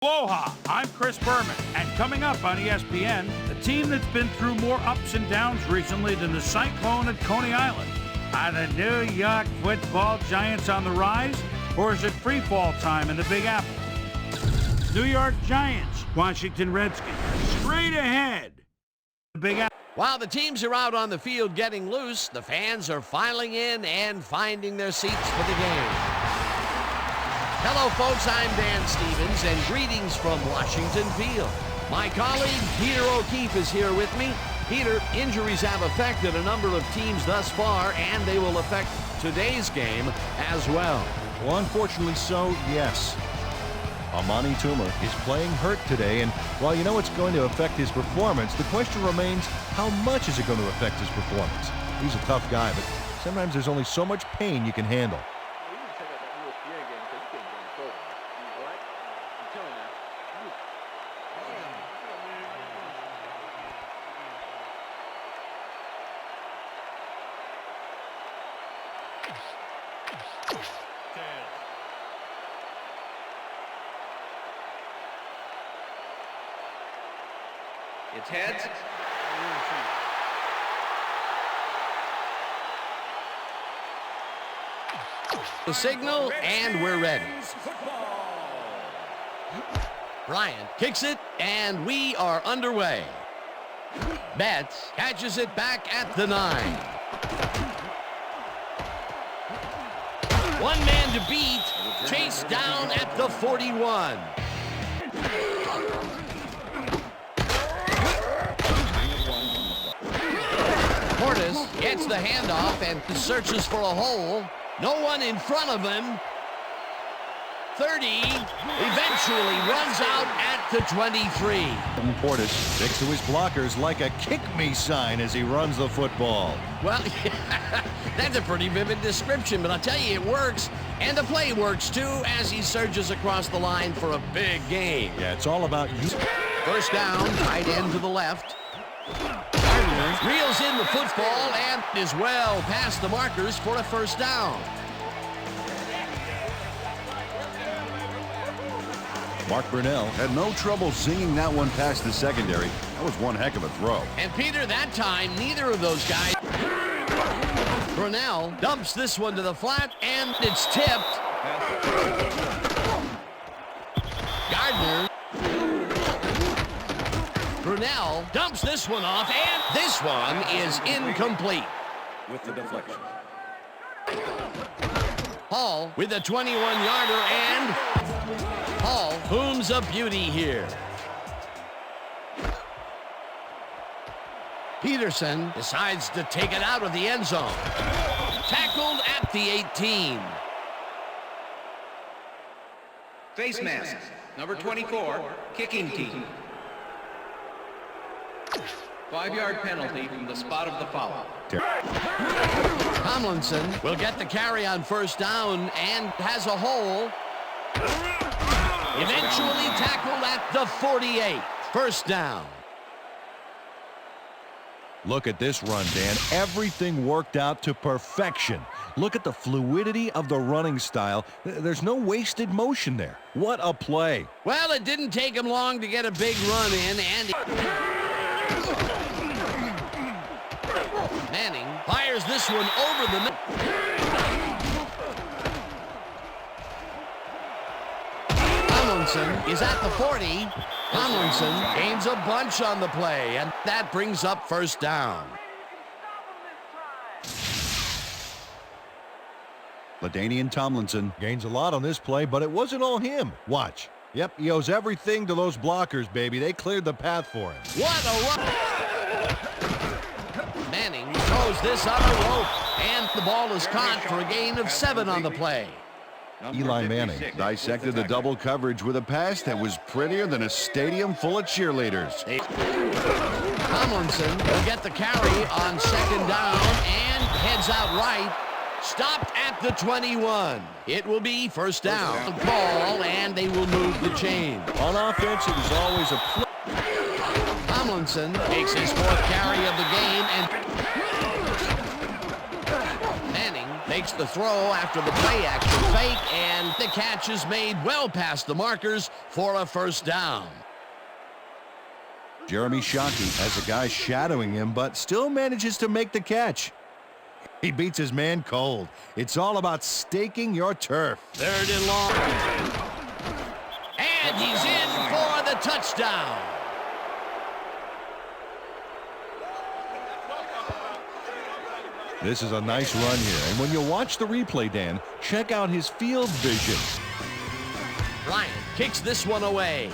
Aloha, I'm Chris Berman, and coming up on ESPN, the team that's been through more ups and downs recently than the Cyclone at Coney Island. Are the New York Football Giants on the rise, or is it free fall time in the Big Apple? New York Giants, Washington Redskins, straight ahead. The Big Apple. While the teams are out on the field getting loose, the fans are filing in and finding their seats for the game. Hello, folks. I'm Dan Stevens, and greetings from Washington Field. My colleague, Peter O'Keefe, is here with me. Peter, injuries have affected a number of teams thus far, and they will affect today's game as well. Well, unfortunately so, yes. Amani Toomer is playing hurt today, and while you know it's going to affect his performance, the question remains, how much is it going to affect his performance? He's a tough guy, but sometimes there's only so much pain you can handle. It's heads. The signal, and we're ready. Bryant kicks it, and we are underway. Betts catches it back at the 9. One man to beat, chased down at the 41. Portis gets the handoff and searches for a hole. No one in front of him. 30 eventually runs out at the 23. Portis sticks to his blockers like a kick-me sign as he runs the football. Well, that's a pretty vivid description, but I'll tell you, it works. And the play works, too, as he surges across the line for a big game. Yeah, it's all about you. First down, tight end to the left. Reels in the football and is well past the markers for a first down. Mark Brunell had no trouble zinging that one past the secondary. That was one heck of a throw. And Peter, that time, neither of those guys. Brunell dumps this one to the flat, and it's tipped. Gardner. Brunell dumps this one off, and this one is incomplete. With the deflection. Hall with a 21-yarder, and Hall booms a beauty here. Peterson decides to take it out of the end zone. Tackled at the 18. Face mask, number 24, kicking team. 5-yard penalty from the spot of the foul. Tomlinson will get the carry on first down and has a hole. Eventually tackled at the 48. First down. Look at this run, Dan. Everything worked out to perfection. Look at the fluidity of the running style. There's no wasted motion there. What a play. Well, it didn't take him long to get a big run in, and Manning fires this one over the middle. Tomlinson is at the 40. Tomlinson gains a bunch on the play, and that brings up first down. LaDainian Tomlinson Gains a lot on this play, but it wasn't all him. Watch. Yep, he owes everything to those blockers, baby. They cleared the path for him. What a run! Manning throws this on a rope, and the ball is caught for a gain of 7 on the play. Eli Manning dissected the double coverage with a pass that was prettier than a stadium full of cheerleaders. Tomlinson will get the carry on second down and heads out right. Stopped at the 21. It will be first down. The ball, and they will move the chain. On offense, it was always a play. Tomlinson makes his 4th carry of the game, and Manning makes the throw after the play action fake, and the catch is made well past the markers for a first down. Jeremy Shockey has a guy shadowing him, but still manages to make the catch. He beats his man cold. It's all about staking your turf. 3rd and long. And he's in for the touchdown. This is a nice run here, and when you watch the replay, Dan, check out his field vision. Bryant kicks this one away.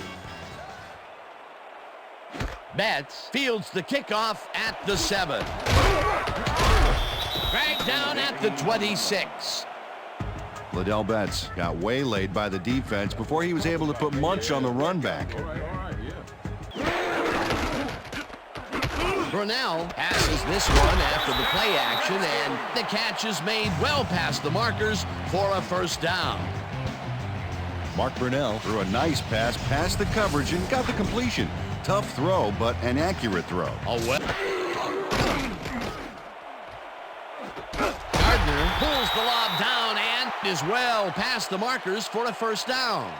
Betts fields the kickoff at the 7. Dragged down at the 26. Liddell Betts got waylaid by the defense before he was able to put Munch on the run back. Brunell passes this one after the play action, and the catch is made well past the markers for a first down. Mark Brunell threw a nice pass past the coverage and got the completion. Tough throw, but an accurate throw. Gardner pulls the lob down and is well past the markers for a first down.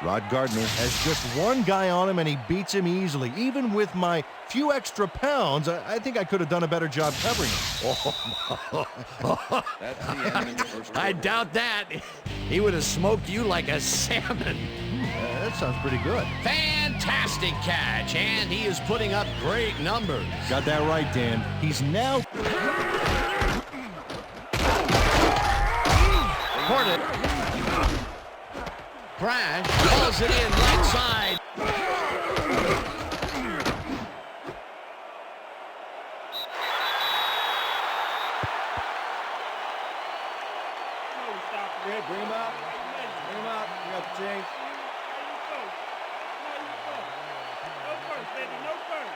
Rod Gardner has just one guy on him, and he beats him easily. Even with my few extra pounds, I think I could have done a better job covering him. I doubt that. He would have smoked you like a salmon. That sounds pretty good. Fantastic catch, and he is putting up great numbers. Got that right, Dan. He's now... Crash, calls it in right side. Bring him up. Bring him up. You got the change. No first, baby. No first.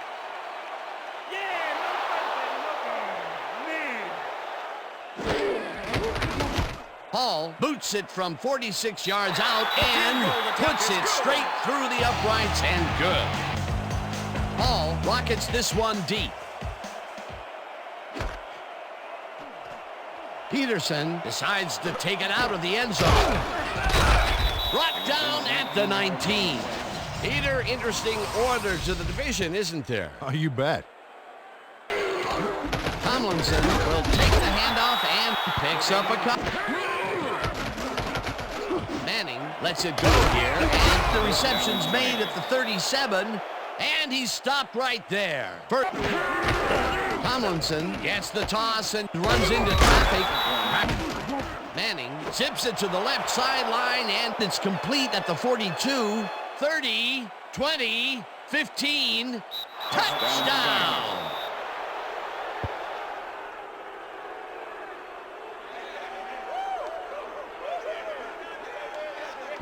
Yeah, no first, baby. No first. Man. Hall boots it from 46 yards out and puts it straight through the uprights and good. Hall rockets this one deep. Peterson decides to take it out of the end zone. Brought down at the 19. Peter, interesting order to the division, isn't there? Oh, you bet. Tomlinson will take the handoff and picks up a cup. Manning lets it go here, and the reception's made at the 37, and he's stopped right there. Tomlinson gets the toss and runs into traffic. Manning zips it to the left sideline, and it's complete at the 42, 30, 20, 15. Touchdown!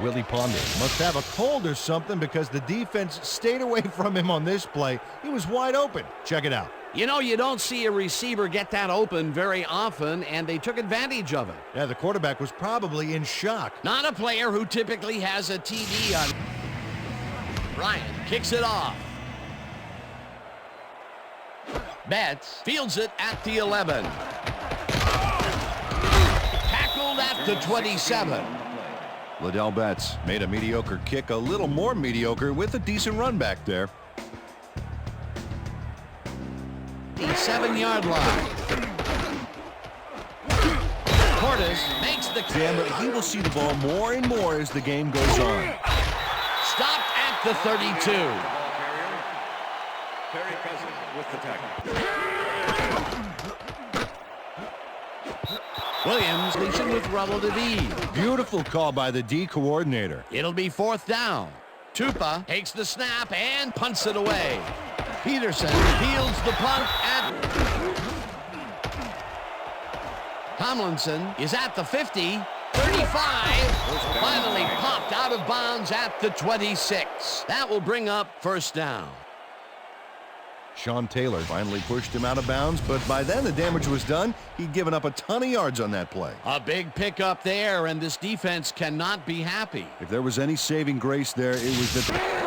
Willie Ponder must have a cold or something because the defense stayed away from him on this play. He was wide open. Check it out. You know, you don't see a receiver get that open very often, and they took advantage of it. Yeah, the quarterback was probably in shock. Not a player who typically has a TD on. Ryan kicks it off. Betts fields it at the 11. Tackled at the 27. Liddell Betts made a mediocre kick a little more mediocre with a decent run back there. The 7-yard line. Portis makes the... Yeah, but he will see the ball more and more as the game goes on. Stopped at the 32. Terry Cousins with the tackle. Williams completion with relative ease. Beautiful call by the D coordinator. It'll be 4th down. Tupa takes the snap and punts it away. Peterson fields the punt at... Tomlinson is at the 50, 35, finally popped out of bounds at the 26. That will bring up first down. Sean Taylor finally pushed him out of bounds, but by then the damage was done. He'd given up a ton of yards on that play. A big pickup there, and this defense cannot be happy. If there was any saving grace there, it was that...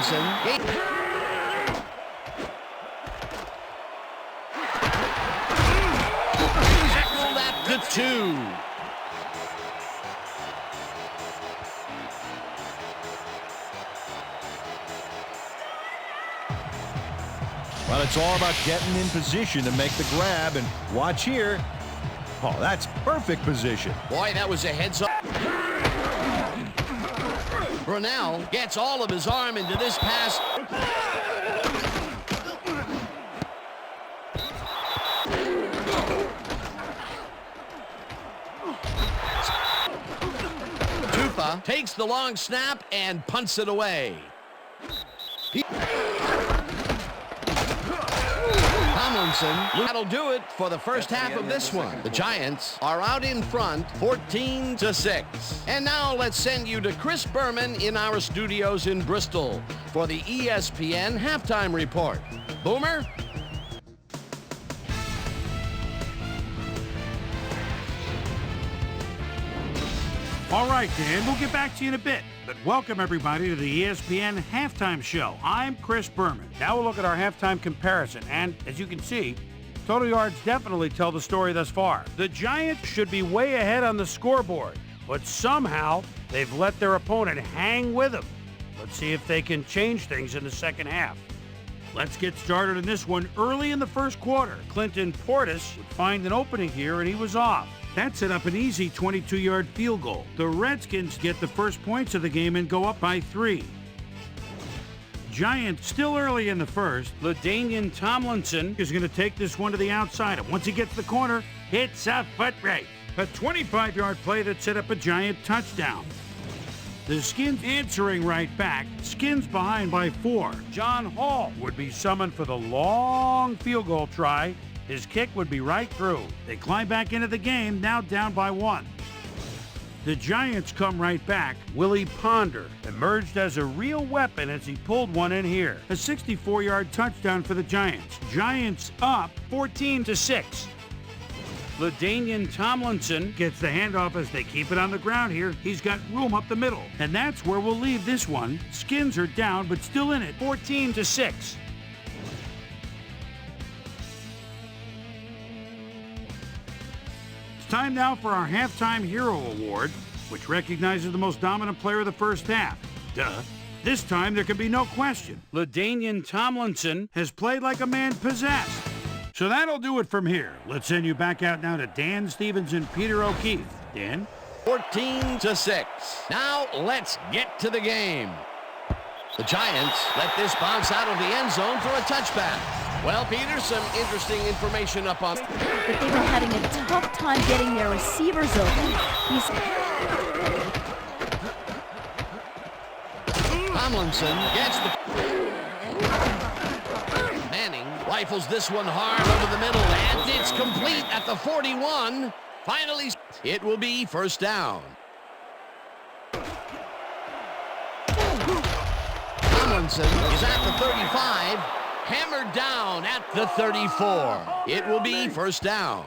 Tomlinson. Tackled at the 2. Well, it's all about getting in position to make the grab, and watch here. Oh, that's perfect position. Boy, that was a heads-up. Brunell gets all of his arm into this pass. Tufa takes the long snap and punts it away. Tomlinson, that'll do it for the first half of this one. The Giants are out in front, 14-6. And now let's send you to Chris Berman in our studios in Bristol for the ESPN Halftime Report. Boomer? All right, Dan, we'll get back to you in a bit. But welcome, everybody, to the ESPN Halftime Show. I'm Chris Berman. Now we'll look at our halftime comparison. And as you can see, total yards definitely tell the story thus far. The Giants should be way ahead on the scoreboard, but somehow they've let their opponent hang with them. Let's see if they can change things in the second half. Let's get started in this one. Early in the first quarter, Clinton Portis would find an opening here, and he was off. That set up an easy 22-yard field goal. The Redskins get the first points of the game and go up by 3. Giants still early in the first. LaDainian Tomlinson is going to take this one to the outside. And once he gets the corner, hits a foot race. A 25-yard play that set up a Giant touchdown. The Skins answering right back. Skins behind by 4. John Hall would be summoned for the long field goal try. His kick would be right through. They climb back into the game, now down by 1. The Giants come right back. Willie Ponder emerged as a real weapon as he pulled one in here. A 64-yard touchdown for the Giants. Giants up 14-6. LaDainian Tomlinson gets the handoff as they keep it on the ground here. He's got room up the middle. And that's where we'll leave this one. Skins are down, but still in it, 14-6. Time now for our Halftime Hero Award, which recognizes the most dominant player of the first half. Duh. This time there can be no question. LaDainian Tomlinson has played like a man possessed. So that'll do it from here. Let's send you back out now to Dan Stevens and Peter O'Keefe. Dan? 14-6. Now let's get to the game. The Giants let this bounce out of the end zone for a touchback. Well, Peter, some interesting information up on... But they've been having a tough time getting their receivers open. Tomlinson gets the... Manning rifles this one hard over the middle, and it's complete at the 41. Finally, it will be first down. Tomlinson is at the 35. Hammered down at the 34. It will be first down.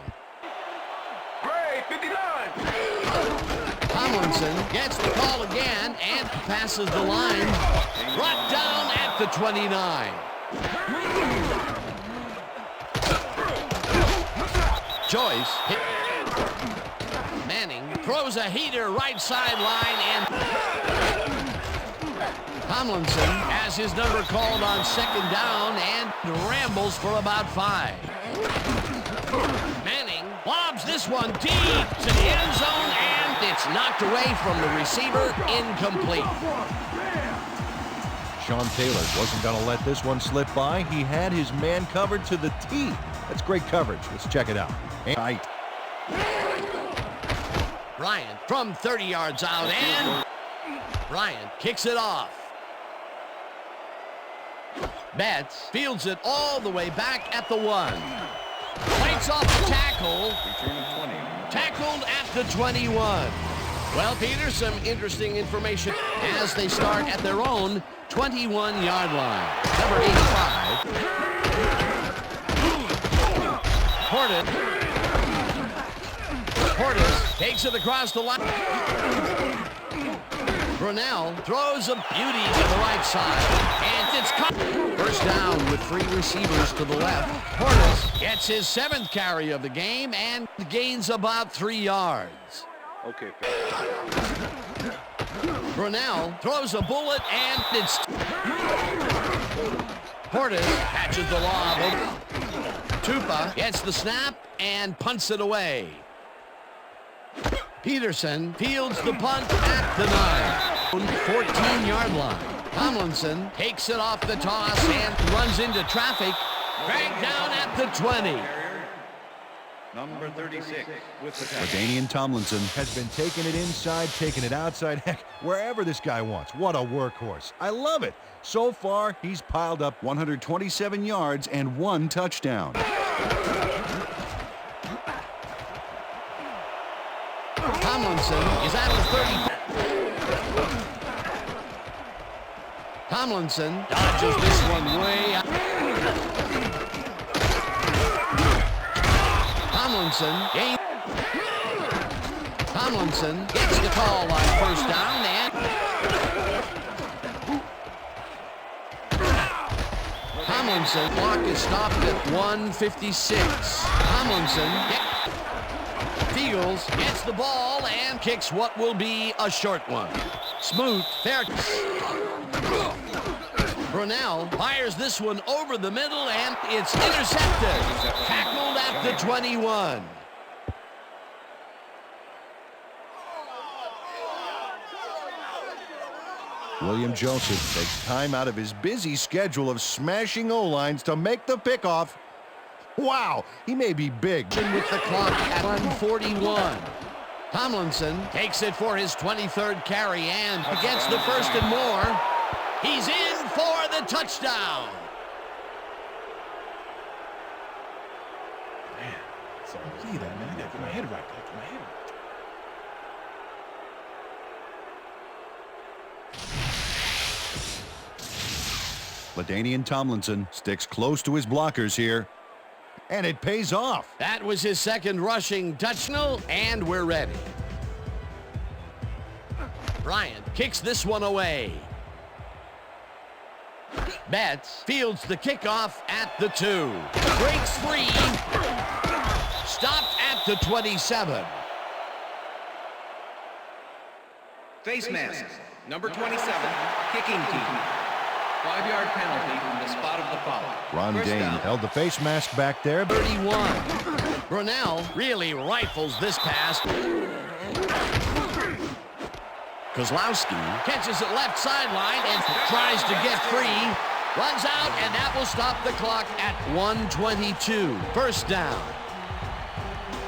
Tomlinson gets the call again and passes the line. Brought down at the 29. Joyce hit. Manning throws a heater right sideline, and Tomlinson has his number called on second down and rambles for about 5. Manning lobs this one deep to the end zone, and it's knocked away from the receiver, incomplete. Sean Taylor wasn't going to let this one slip by. He had his man covered to the T. That's great coverage. Let's check it out. Right. Bryant from 30 yards out, and Bryant kicks it off. Betts fields it all the way back at the 1. Fights off the tackle. Tackled at the 21. Well, Peter, some interesting information as they start at their own 21-yard line. Number 85. Portis takes it across the line. Brunell throws a beauty to the right side, and it's caught. First down with 3 receivers to the left. Portis gets his 7th carry of the game and gains about 3 yards. Okay. Brunell throws a bullet, and it's... Portis catches the lob. Tupa gets the snap and punts it away. Peterson fields the punt at the 9. 14-yard line. Tomlinson takes it off the toss and runs into traffic. Dragged down at the 20. Number 36 with the LaDainian Tomlinson has been taking it inside, taking it outside, heck, wherever this guy wants. What a workhorse. I love it. So far, he's piled up 127 yards and 1 touchdown. Tomlinson is at the 30. Tomlinson dodges this one way out. Tomlinson gets the call on first down, and Tomlinson clock is stopped at 1:56. Tomlinson Fields gets the ball and kicks what will be a short one. Smoot there. Brunell fires this one over the middle, and it's intercepted. Tackled at the 21. William Joseph takes time out of his busy schedule of smashing O-lines to make the pickoff. Wow, he may be big. With the clock at 1:41. Tomlinson takes it for his 23rd carry and gets the first and more. He's in for the touchdown. Man, so see that, man. I gotta get my head right. LaDainian Tomlinson sticks close to his blockers here. And it pays off. That was his 2nd rushing touchdown, and we're ready. Bryant kicks this one away. Betts fields the kickoff at the 2. Breaks free. Stopped at the 27. Face mask, number 27, kicking team. 5-yard penalty from the spot of the foul. Ron First Dane down. held the face mask back there. 31. Brunell really rifles this pass. Kozlowski catches it left sideline and tries to get free. Runs out, and that will stop the clock at 1:22. First down.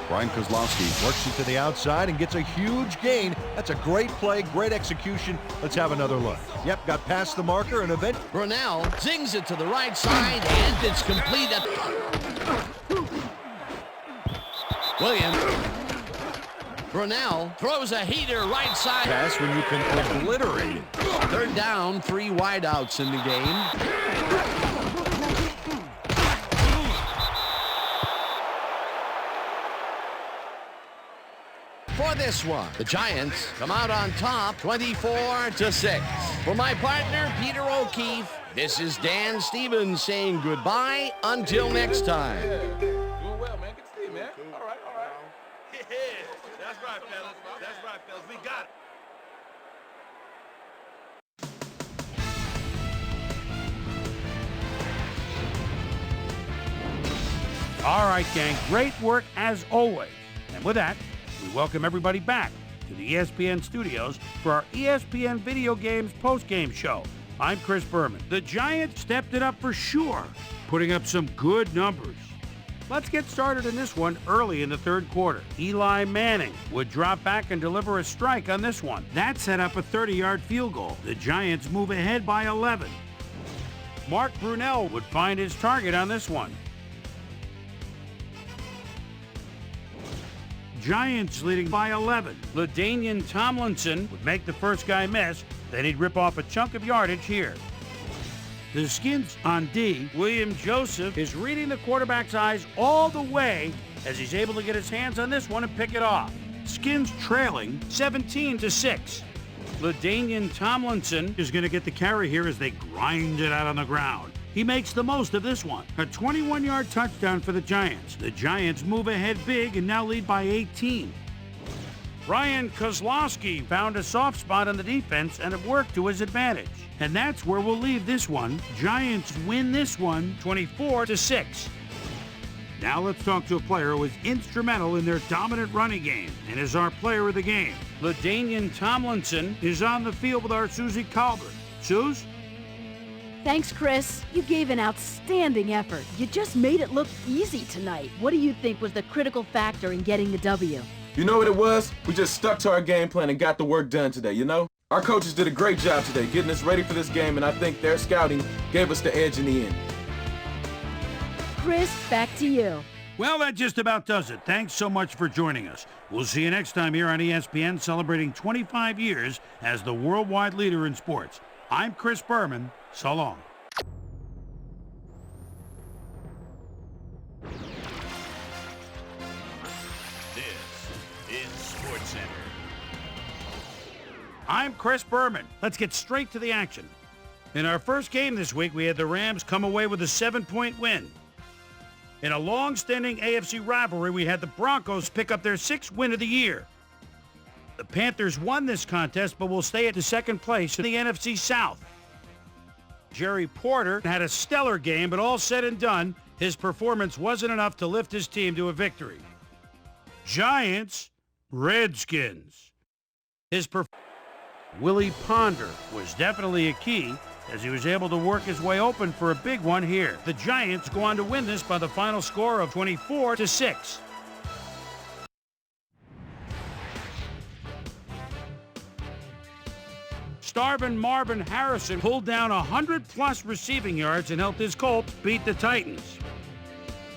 Brian Kozlowski works it to the outside and gets a huge gain. That's a great play, great execution. Let's have another look. Yep, got past the marker and event. Brunell zings it to the right side, and it's complete. Williams. Brunell throws a heater right side. Pass when you can obliterate it. 3rd down, 3 wideouts in the game. For this one, the Giants come out on top 24-6. For my partner, Peter O'Keefe, this is Dan Stevens saying goodbye until next time. Doing well, man. Good to see you, man. All right. Yeah, that's right, fellas. That's right, fellas. We got it. All right, gang, great work as always. And with that, we welcome everybody back to the ESPN studios for our ESPN Video Games postgame show. I'm Chris Berman. The Giants stepped it up for sure, putting up some good numbers. Let's get started in this one early in the 3rd quarter. Eli Manning would drop back and deliver a strike on this one. That set up a 30-yard field goal. The Giants move ahead by 11. Mark Brunell would find his target on this one. Giants leading by 11. LaDainian Tomlinson would make the first guy miss, then he'd rip off a chunk of yardage here. The Skins on D. William Joseph is reading the quarterback's eyes all the way as he's able to get his hands on this one and pick it off. Skins trailing 17-6. LaDainian Tomlinson is going to get the carry here as they grind it out on the ground. He makes the most of this one. A 21-yard touchdown for the Giants. The Giants move ahead big and now lead by 18. Ryan Kozlowski found a soft spot on the defense and it worked to his advantage. And that's where we'll leave this one. Giants win this one 24-6. Now let's talk to a player who was instrumental in their dominant running game and is our player of the game. LaDainian Tomlinson is on the field with our Susie Colbert. Suze? Thanks, Chris. You gave an outstanding effort. You just made it look easy tonight. What do you think was the critical factor in getting the W? You know what it was? We just stuck to our game plan and got the work done today, you know? Our coaches did a great job today getting us ready for this game, and I think their scouting gave us the edge in the end. Chris, back to you. Well, that just about does it. Thanks so much for joining us. We'll see you next time here on ESPN, celebrating 25 years as the worldwide leader in sports. I'm Chris Berman. So long. This is SportsCenter. I'm Chris Berman. Let's get straight to the action. In our first game this week, we had the Rams come away with a 7-point win. In a long-standing AFC rivalry, we had the Broncos pick up their 6th win of the year. The Panthers won this contest, but will stay at the second place in the NFC South. Jerry Porter had a stellar game, but all said and done, his performance wasn't enough to lift his team to a victory. Giants, Redskins. Willie Ponder was definitely a key as he was able to work his way open for a big one here. The Giants go on to win this by the final score of 24-6. Starvin Marvin Harrison pulled down 100-plus receiving yards and helped his Colts beat the Titans.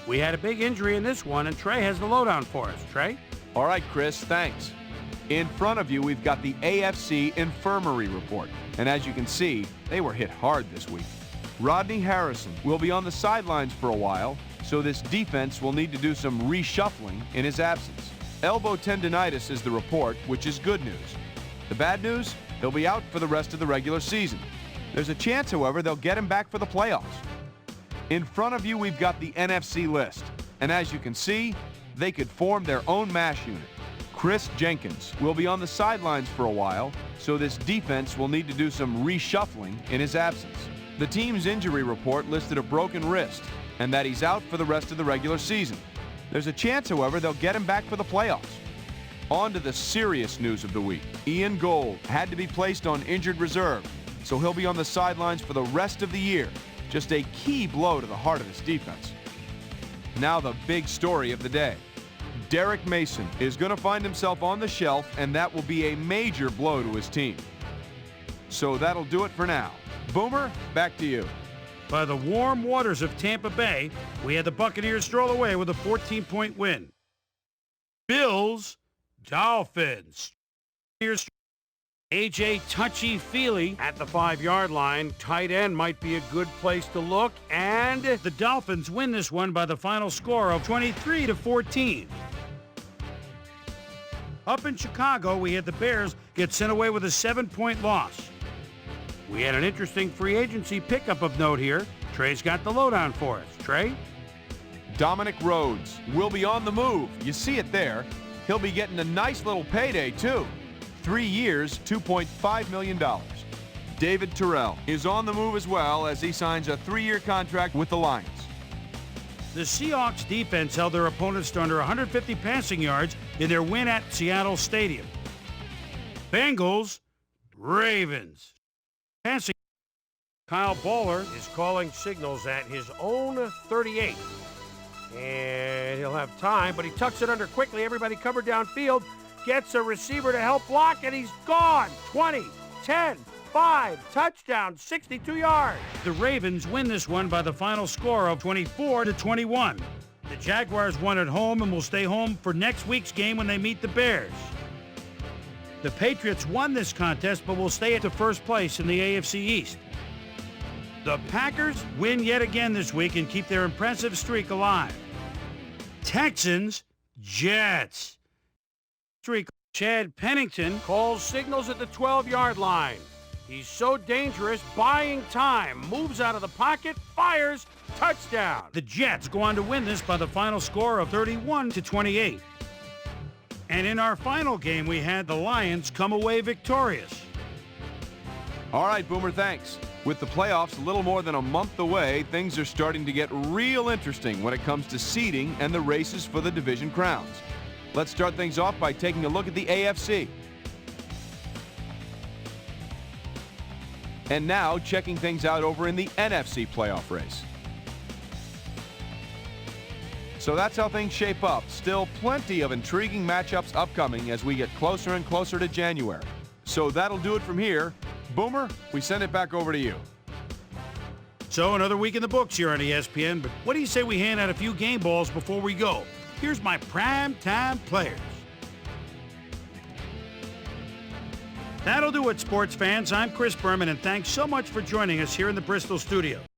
We had a big injury in this one, and Trey has the lowdown for us. Trey? All right, Chris, thanks. In front of you, we've got the AFC Infirmary report. And as you can see, they were hit hard this week. Rodney Harrison will be on the sidelines for a while, so this defense will need to do some reshuffling in his absence. Elbow tendonitis is the report, which is good news. The bad news? He'll be out for the rest of the regular season. There's a chance, however, they'll get him back for the playoffs. In front of you, we've got the NFC list. And as you can see, they could form their own MASH unit. Chris Jenkins will be on the sidelines for a while, so this defense will need to do some reshuffling in his absence. The team's injury report listed a broken wrist and that he's out for the rest of the regular season. There's a chance, however, they'll get him back for the playoffs. On to the serious news of the week. Ian Gold had to be placed on injured reserve, so he'll be on the sidelines for the rest of the year. Just a key blow to the heart of this defense. Now the big story of the day. Derek Mason is going to find himself on the shelf, and that will be a major blow to his team. So that'll do it for now. Boomer, back to you. By the warm waters of Tampa Bay, we had the Buccaneers stroll away with a 14-point win. Bills, Dolphins. Here's A.J. Touchy-Feely at the 5-yard line. Tight end might be a good place to look. And the Dolphins win this one by the final score of 23-14. Up in Chicago, we had the Bears get sent away with a 7-point loss. We had an interesting free agency pickup of note here. Trey's got the lowdown for us. Trey? Dominic Rhodes will be on the move. You see it there. He'll be getting a nice little payday, too. 3 years, $2.5 million. David Terrell is on the move as well as he signs a 3-year contract with the Lions. The Seahawks defense held their opponents to under 150 passing yards in their win at Seattle Stadium. Bengals, Ravens. Passing. Kyle Bowler is calling signals at his own 38. And he'll have time, but he tucks it under quickly. Everybody covered downfield. Gets a receiver to help block, and he's gone. 20, 10, 5, touchdown, 62 yards. The Ravens win this one by the final score of 24-21. The Jaguars won at home and will stay home for next week's game when they meet the Bears. The Patriots won this contest but will stay at the first place in the AFC East. The Packers win yet again this week and keep their impressive streak alive. Texans, Jets. Streak Chad Pennington calls signals at the 12-yard line. He's so dangerous, buying time, moves out of the pocket, fires, touchdown. The Jets go on to win this by the final score of 31-28. And in our final game, we had the Lions come away victorious. All right, Boomer, thanks. With the playoffs a little more than a month away, things are starting to get real interesting when it comes to seeding and the races for the division crowns. Let's start things off by taking a look at the AFC. And now checking things out over in the NFC playoff race. So that's how things shape up. Still plenty of intriguing matchups upcoming as we get closer and closer to January. So that'll do it from here. Boomer, we send it back over to you. So another week in the books here on ESPN, but what do you say we hand out a few game balls before we go? Here's my prime-time players. That'll do it, sports fans. I'm Chris Berman, and thanks so much for joining us here in the Bristol studios.